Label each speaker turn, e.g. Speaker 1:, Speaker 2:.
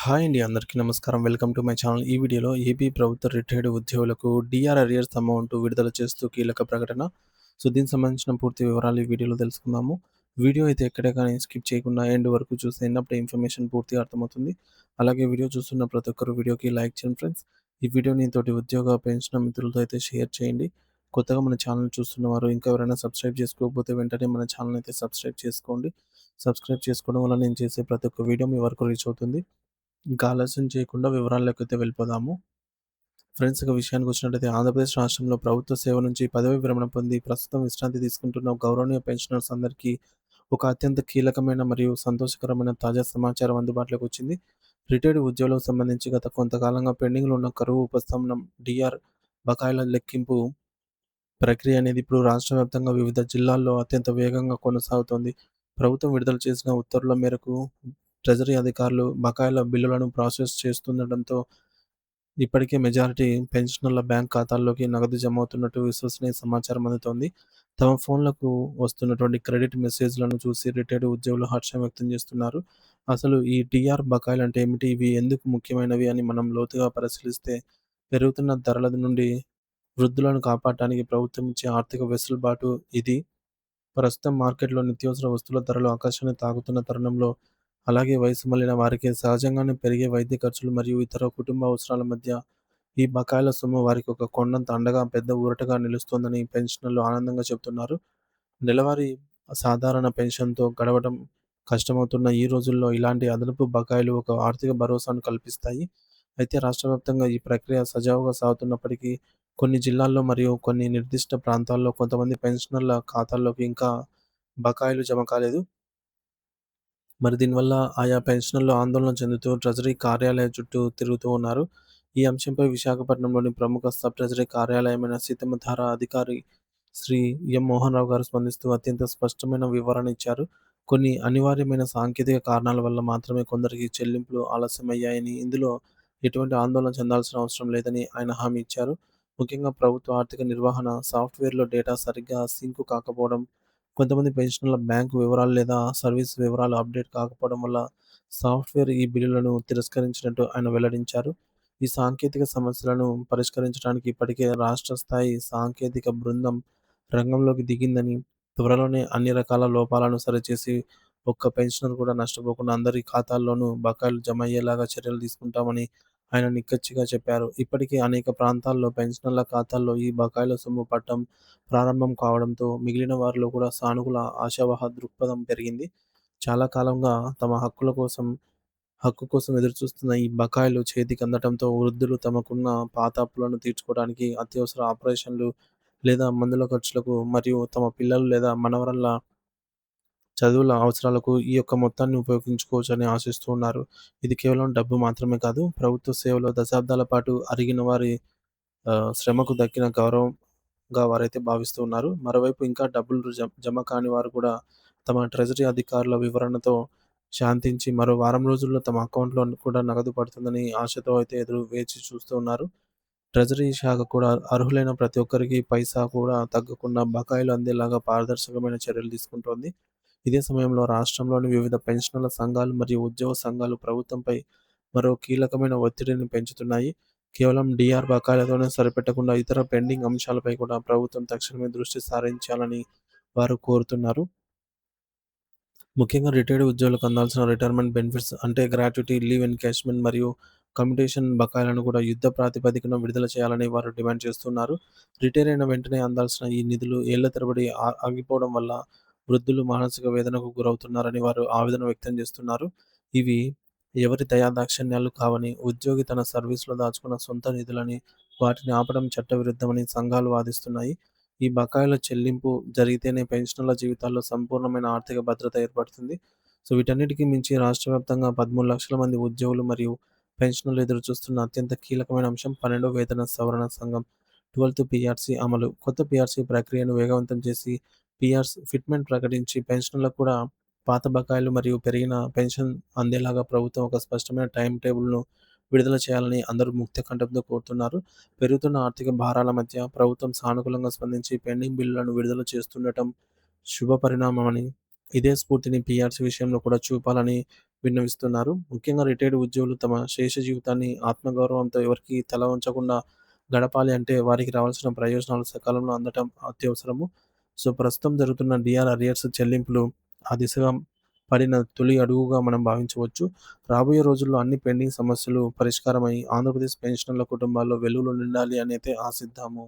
Speaker 1: Hi అండి. అందరికీ నమస్కారం. Welcome to my channel. ఈ వీడియోలో ఏపీ ప్రభుత్వ రిటైర్డ్ ఉద్యోగులకు డీఆర్ అరియర్స్ అమౌంట్ విడుదల చేస్తూ కీలక ప్రకటన. దీనికి సంబంధించిన పూర్తి వివరాలు ఈ వీడియోలో తెలుసుకుందాము. వీడియో అయితే ఎక్కడే కానీ స్కిప్ చేయకుండా ఎండ్ వరకు చూస్తే అప్పుడే ఇన్ఫర్మేషన్ పూర్తిగా అర్థమవుతుంది. అలాగే వీడియో చూస్తున్న ప్రతి ఒక్కరు వీడియోకి లైక్ చేయండి ఫ్రెండ్స్. ఈ వీడియోని తోటి ఉద్యోగ పెన్షన్ మిత్రులతో అయితే షేర్ చేయండి. కొత్తగా మన ఛానల్ చూస్తున్నవారు ఇంకా ఎవరైనా సబ్స్క్రైబ్ చేసుకోకపోతే వెంటనే మన ఛానల్ అయితే సబ్స్క్రైబ్ చేసుకోండి. సబ్స్క్రైబ్ చేసుకోవడం వల్ల నేను చేసే ప్రతి ఒక్క వీడియో మీ వరకు రీచ్ అవుతుంది. ఇంకా ఆలస్యం చేయకుండా వివరాల్లోకైతే వెళ్ళిపోదాము. ఫ్రెండ్స్, ఇక విషయానికొచ్చినట్టయితే ఆంధ్రప్రదేశ్ రాష్ట్రంలో ప్రభుత్వ సేవ నుంచి పదవీ విరమణ పొంది ప్రస్తుతం విశ్రాంతి తీసుకుంటున్న గౌరవనీయ పెన్షనర్స్ అందరికీ ఒక అత్యంత కీలకమైన మరియు సంతోషకరమైన తాజా సమాచారం అందుబాటులోకి వచ్చింది. రిటైర్డ్ ఉద్యోగులకు సంబంధించి గత కొంతకాలంగా పెండింగ్లో ఉన్న కరువు ఉపశమనం డీఆర్ బకాయిల లెక్కింపు ప్రక్రియ అనేది ఇప్పుడు రాష్ట్ర వ్యాప్తంగా వివిధ జిల్లాల్లో అత్యంత వేగంగా కొనసాగుతోంది. ప్రభుత్వం విడుదల చేసిన ఉత్తర్వుల మేరకు ట్రెజరీ అధికారులు బకాయిల బిల్లులను ప్రాసెస్ చేస్తుండటంతో ఇప్పటికే మెజారిటీ పెన్షనర్ల బ్యాంక్ ఖాతాల్లోకి నగదు జమ అవుతున్నట్టు విశ్వసనీయ సమాచారం అందుతోంది. తమ ఫోన్లకు వస్తున్నటువంటి క్రెడిట్ మెసేజ్‌లను చూసి రిటైర్డ్ ఉద్యోగులు హర్షం వ్యక్తం చేస్తున్నారు. అసలు ఈ డీఆర్ బకాయిలు అంటే ఏమిటి? ఇవి ఎందుకు ముఖ్యమైనవి అని మనం లోతుగా పరిశీలిస్తే పెరుగుతున్న ధరల నుండి వృద్ధులను కాపాడటానికి ప్రభుత్వం ఇచ్చే ఆర్థిక వెసులుబాటు ఇది. ప్రస్తుతం మార్కెట్‌లో నిత్యావసర వస్తువుల ధరలు ఆకాశాన్ని తాకుతున్న తరుణంలో, అలాగే వయసు మళ్లిన వారికి సహజంగానే పెరిగే వైద్య ఖర్చులు మరియు ఇతర కుటుంబ అవసరాల మధ్య ఈ బకాయిల సొమ్ము వారికి ఒక కొండంత అండగా, పెద్ద ఊరటగా నిలుస్తోందని పెన్షనర్లు ఆనందంగా చెబుతున్నారు. నెలవారీ సాధారణ పెన్షన్‌తో గడవడం కష్టమవుతున్న ఈ రోజుల్లో ఇలాంటి అదనపు బకాయిలు ఒక ఆర్థిక భరోసాను కల్పిస్తాయి. అయితే రాష్ట్ర వ్యాప్తంగా ఈ ప్రక్రియ సజావుగా సాగుతున్నప్పటికీ కొన్ని జిల్లాల్లో మరియు కొన్ని నిర్దిష్ట ప్రాంతాల్లో కొంతమంది పెన్షనర్ల ఖాతాల్లోకి ఇంకా బకాయిలు జమ కాలేదు. మరి దీనివల్ల ఆయా పెన్షనర్లు ఆందోళన చెందుతూ ట్రెజరీ కార్యాలయం చుట్టూ తిరుగుతూ ఉన్నారు. ఈ అంశంపై విశాఖపట్నంలోని ప్రముఖ సబ్ ట్రెజరీ కార్యాలయమైన సీతమ్మధార అధికారి శ్రీ ఎం. మోహన్ రావు గారు స్పందిస్తూ అత్యంత స్పష్టమైన వివరణ ఇచ్చారు. కొన్ని అనివార్యమైన సాంకేతిక కారణాల వల్ల మాత్రమే కొందరికి చెల్లింపులు ఆలస్యమయ్యాయని, ఇందులో ఎటువంటి ఆందోళన చెందాల్సిన అవసరం లేదని ఆయన హామీ ఇచ్చారు. ముఖ్యంగా ప్రభుత్వ ఆర్థిక నిర్వహణ సాఫ్ట్‌వేర్‌లో డేటా సరిగ్గా సింక్ కాకపోవడం, కొంతమంది పెన్షనర్ల బ్యాంకు వివరాలు లేదా సర్వీస్ వివరాలు అప్డేట్ కాకపోవడం వల్ల సాఫ్ట్‌వేర్ ఈ బిల్లులను తిరస్కరించినట్టు ఆయన వెల్లడించారు. ఈ సాంకేతిక సమస్యలను పరిష్కరించడానికి ఇప్పటికే రాష్ట్ర స్థాయి సాంకేతిక బృందం రంగంలోకి దిగిందని, త్వరలోనే అన్ని రకాల లోపాలను సరిచేసి ఒక్క పెన్షనర్ కూడా నష్టపోకుండా అందరి ఖాతాల్లోనూ బకాయిలు జమ అయ్యేలాగా చర్యలు తీసుకుంటామని ఆయన నిక్కచ్చిగా చెప్పారు. ఇప్పటికే అనేక ప్రాంతాల్లో పెన్షనర్ల ఖాతాల్లో ఈ బకాయిల సొమ్ము పడటం ప్రారంభం కావడంతో మిగిలిన వారిలో కూడా సానుకూల ఆశావహ దృక్పథం పెరిగింది. చాలా కాలంగా తమ హక్కు కోసం ఎదురుచూస్తున్న ఈ బకాయిలు చేతికందటంతో వృద్ధులు తమకున్న పాత అప్పులను తీర్చుకోవడానికి అత్యవసర ఆపరేషన్లు లేదా మందుల ఖర్చులకు మరియు తమ పిల్లలు లేదా మనవరాళ్ల చదువుల అవసరాలకు ఈ యొక్క మొత్తాన్ని ఉపయోగించుకోవచ్చని ఆశిస్తూ ఉన్నారు. ఇది కేవలం డబ్బు మాత్రమే కాదు, ప్రభుత్వ సేవలో దశాబ్దాల పాటు అరిగిన వారి శ్రమకు దక్కిన గౌరవంగా వారైతే భావిస్తూ ఉన్నారు. మరోవైపు ఇంకా డబ్బులు జమ కాని వారు కూడా తమ ట్రెజరీ అధికారుల వివరణతో శాంతించి మరో వారం రోజుల్లో తమ అకౌంట్‌లో కూడా నగదు పడుతుందని ఆశతో అయితే వేచి చూస్తూ ఉన్నారు. ట్రెజరీ శాఖ కూడా అర్హులైన ప్రతి ఒక్కరికి పైసా కూడా తగ్గకుండా బకాయిలు అందేలాగా పారదర్శకమైన చర్యలు తీసుకుంటోంది. ఇదే సమయంలో రాష్ట్రంలోని వివిధ పెన్షనర్ల సంఘాలు మరియు ఉద్యోగ సంఘాలు ప్రభుత్వంపై మరో కీలకమైన ఒత్తిడిని పెంచుతున్నాయి. కేవలం డీఆర్ బకాయిలతోనే సరిపెట్టకుండా ఇతర పెండింగ్ అంశాలపై కూడా ప్రభుత్వం తక్షణమే దృష్టి సారించాలని వారు కోరుతున్నారు. ముఖ్యంగా రిటైర్డ్ ఉద్యోగులకు అందాల్సిన రిటైర్మెంట్ బెనిఫిట్స్ అంటే గ్రాట్యుటీ, లీవ్ ఎన్‌క్యాష్‌మెంట్ మరియు కమ్యుటేషన్ బకాయిలను కూడా యుద్ధ ప్రాతిపదికన విడుదల చేయాలని వారు డిమాండ్ చేస్తున్నారు. రిటైర్ అయిన వెంటనే అందాల్సిన ఈ నిధులు ఏళ్ల తరబడి ఆగిపోవడం వల్ల వృద్ధులు మానసిక వేదనకు గురవుతున్నారని వారు ఆవేదన వ్యక్తం చేస్తున్నారు. ఇవి ఎవరి దయాదాక్షిణ్యాలు కావని, ఉద్యోగి తన సర్వీస్‌లో దాచుకున్న సొంత నిధులని, వాటిని ఆపడం చట్టవిరుద్ధమని సంఘాలు వాదిస్తున్నాయి. ఈ బకాయిల చెల్లింపు జరిగితేనే పెన్షనర్ల జీవితాల్లో సంపూర్ణమైన ఆర్థిక భద్రత ఏర్పడుతుంది. వీటన్నిటికి మించి రాష్ట్ర వ్యాప్తంగా 13,00,000 మంది ఉద్యోగులు మరియు పెన్షనర్లు ఎదురుచూస్తున్న అత్యంత కీలకమైన అంశం 12వ వేతన సవరణ సంఘం 12th పీఆర్సీ అమలు. కొత్త పీఆర్సీ ప్రక్రియను వేగవంతం చేసి ఫిట్‌మెంట్ ప్రకటించి పెన్షనర్లకు కూడా పాత బకాయిలు మరియు పెరిగిన పెన్షన్ అందేలాగా ప్రభుత్వం ఒక స్పష్టమైన టైమ్ టేబుల్‌ను విడుదల చేయాలని అందరూ ముక్తకంఠంతో కోరుతున్నారు. పెరుగుతున్న ఆర్థిక భారాల మధ్య ప్రభుత్వం సానుకూలంగా స్పందించి పెండింగ్ బిల్లులను విడుదల చేస్తుండటం శుభపరిణామమని, ఇదే స్ఫూర్తిని పీఆర్సీ విషయంలో కూడా చూపాలని విన్నవిస్తున్నారు. ముఖ్యంగా రిటైర్డ్ ఉద్యోగులు తమ శేష జీవితాన్ని ఆత్మగౌరవంతో ఎవరికీ తల వంచకుండా గడపాలి అంటే వారికి రావాల్సిన ప్రయోజనాలు సకాలంలో అందటం అత్యవసరము. సో, ప్రస్తుతం జరుగుతున్న డీఆర్ అరియర్స్ చెల్లింపులు ఆ దిశగా పడిన తొలి అడుగుగా మనం భావించవచ్చు. రాబోయే రోజుల్లో అన్ని పెండింగ్ సమస్యలు పరిష్కారమై ఆంధ్రప్రదేశ్ పెన్షనర్ల కుటుంబాల్లో వెలుగులు నిండాలి అని అయితే ఆశిద్దాము.